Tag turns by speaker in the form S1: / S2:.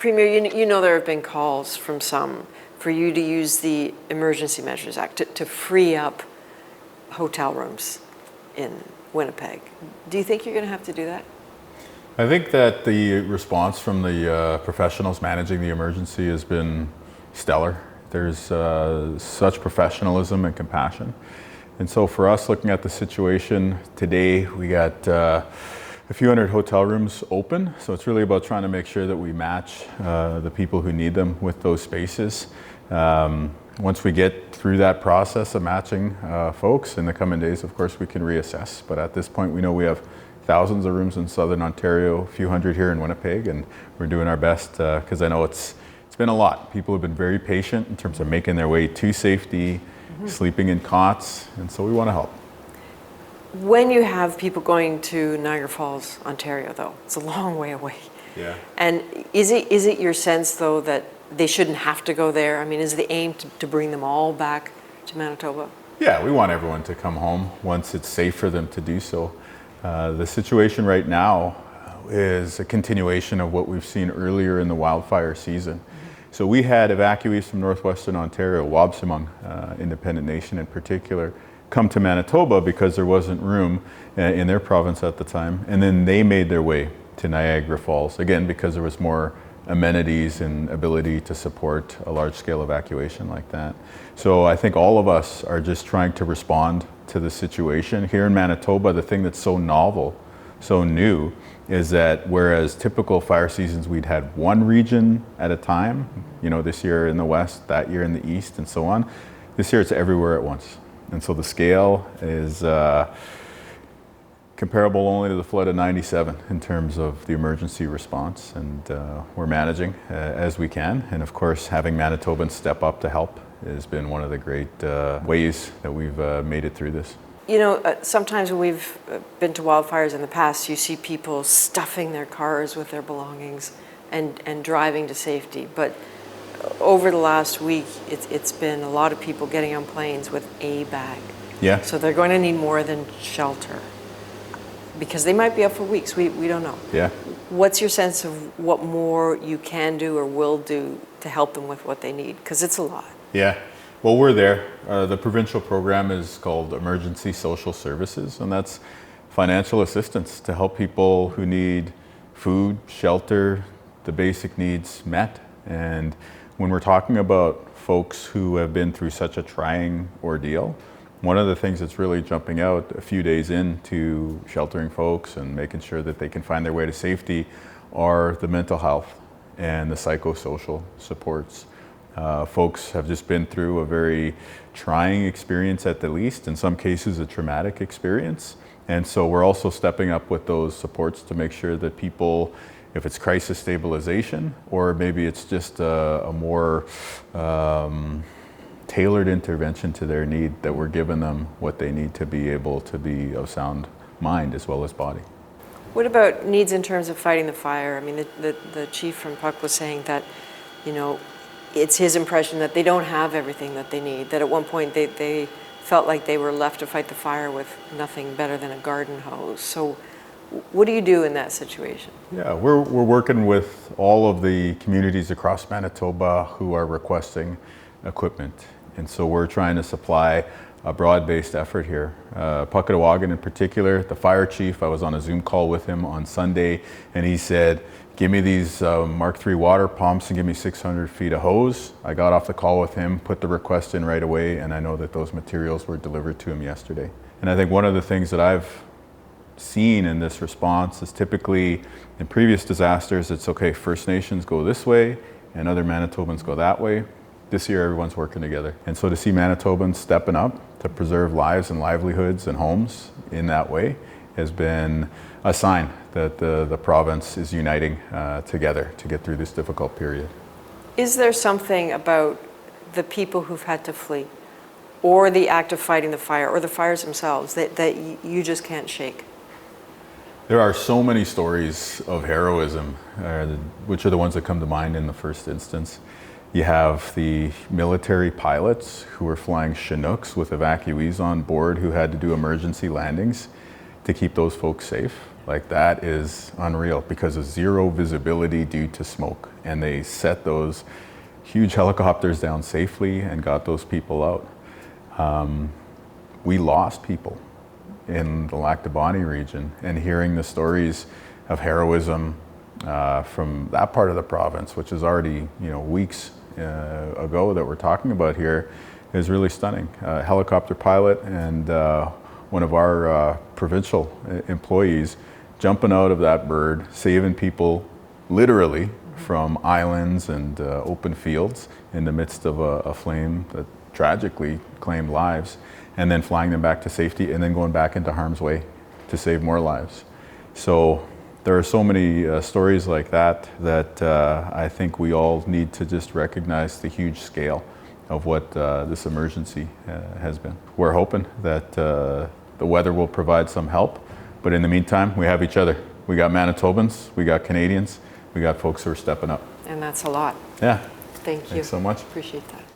S1: Premier, you know there have been calls from some for you to use the Emergency Measures Act to free up hotel rooms in Winnipeg. Do you think you're going to have to do that?
S2: I think that the response from the professionals managing the emergency has been stellar. There's such professionalism and compassion. And so for us, looking at the situation today, we got a few hundred hotel rooms open. So it's really about trying to make sure that we match the people who need them with those spaces. Once we get through that process of matching folks in the coming days, of course, we can reassess. But at this point, we know we have thousands of rooms in Southern Ontario, a few hundred here in Winnipeg, and we're doing our best because I know it's been a lot. People have been very patient in terms of making their way to safety, sleeping in cots, and so we want to help.
S1: When you have people going to Niagara Falls, Ontario, though, it's a long way away.
S2: Yeah.
S1: And is it your sense, though, that they shouldn't have to go there? I mean, is the aim to bring them all back to Manitoba?
S2: Yeah, we want everyone to come home once it's safe for them to do so. The situation right now is a continuation of what we've seen earlier in the wildfire season. So we had evacuees from northwestern Ontario, Wab Kinew, independent nation in particular, come to Manitoba because there wasn't room in their province at the time. And then they made their way to Niagara Falls, again, because there was more amenities and ability to support a large-scale evacuation like that. So I think all of us are just trying to respond to the situation. Here in Manitoba, the thing that's so novel, so new, is that whereas typical fire seasons we'd had one region at a time, you know, this year in the west, that year in the east, and so on, this year it's everywhere at once. And so the scale is comparable only to the flood of '97 in terms of the emergency response, and we're managing as we can. And of course, having Manitobans step up to help has been one of the great ways that we've made it through this.
S1: You know, sometimes when we've been to wildfires in the past, you see people stuffing their cars with their belongings and driving to safety. But over the last week, it's been a lot of people getting on planes with a bag.
S2: Yeah.
S1: So they're going to need more than shelter because they might be up for weeks. We don't know.
S2: Yeah.
S1: What's your sense of what more you can do or will do to help them with what they need? Because it's a lot.
S2: Yeah. Well, we're there. The provincial program is called Emergency Social Services, and that's financial assistance to help people who need food, shelter, the basic needs met. And when we're talking about folks who have been through such a trying ordeal, one of the things that's really jumping out a few days into sheltering folks and making sure that they can find their way to safety are the mental health and the psychosocial supports. Folks have just been through a very trying experience at the least, in some cases a traumatic experience. And so we're also stepping up with those supports to make sure that people, if it's crisis stabilization, or maybe it's just a more tailored intervention to their need, that we're giving them what they need to be able to be of sound mind as well as body.
S1: What about needs in terms of fighting the fire? I mean, the chief from Puck was saying that, you know, it's his impression that they don't have everything that they need, that at one point they felt like they were left to fight the fire with nothing better than a garden hose. So what do you do in that situation? Yeah,
S2: we're working with all of the communities across Manitoba who are requesting equipment. And so we're trying to supply a broad-based effort here. Puckatawagan in particular, the fire chief, I was on a Zoom call with him on Sunday, and he said, give me these Mark III water pumps and give me 600 feet of hose. I got off the call with him, put the request in right away, and I know that those materials were delivered to him yesterday. And I think one of the things that I've seen in this response is typically in previous disasters, it's okay, First Nations go this way and other Manitobans go that way. This year, everyone's working together. And so to see Manitobans stepping up to preserve lives and livelihoods and homes in that way has been a sign that the province is uniting together to get through this difficult period.
S1: Is there something about the people who've had to flee, or the act of fighting the fire, or the fires themselves, that you just can't shake?
S2: There are so many stories of heroism, which are the ones that come to mind in the first instance. You have the military pilots who were flying Chinooks with evacuees on board who had to do emergency landings to keep those folks safe. Like that is unreal because of zero visibility due to smoke. And they set those huge helicopters down safely and got those people out. We lost people in the Lac du Bonnet region, and hearing the stories of heroism from that part of the province, which is already weeks ago that we're talking about here, is really stunning. Helicopter pilot and one of our provincial employees jumping out of that bird, saving people literally from islands and open fields in the midst of a flame that tragically claimed lives, and then flying them back to safety and then going back into harm's way to save more lives. So there are so many stories like that that I think we all need to just recognize the huge scale of what this emergency has been. We're hoping that the weather will provide some help, but in the meantime, we have each other. We got Manitobans, we got Canadians, we got folks who are stepping up.
S1: And that's a lot.
S2: Yeah.
S1: Thank you.
S2: Thanks so much.
S1: Appreciate that.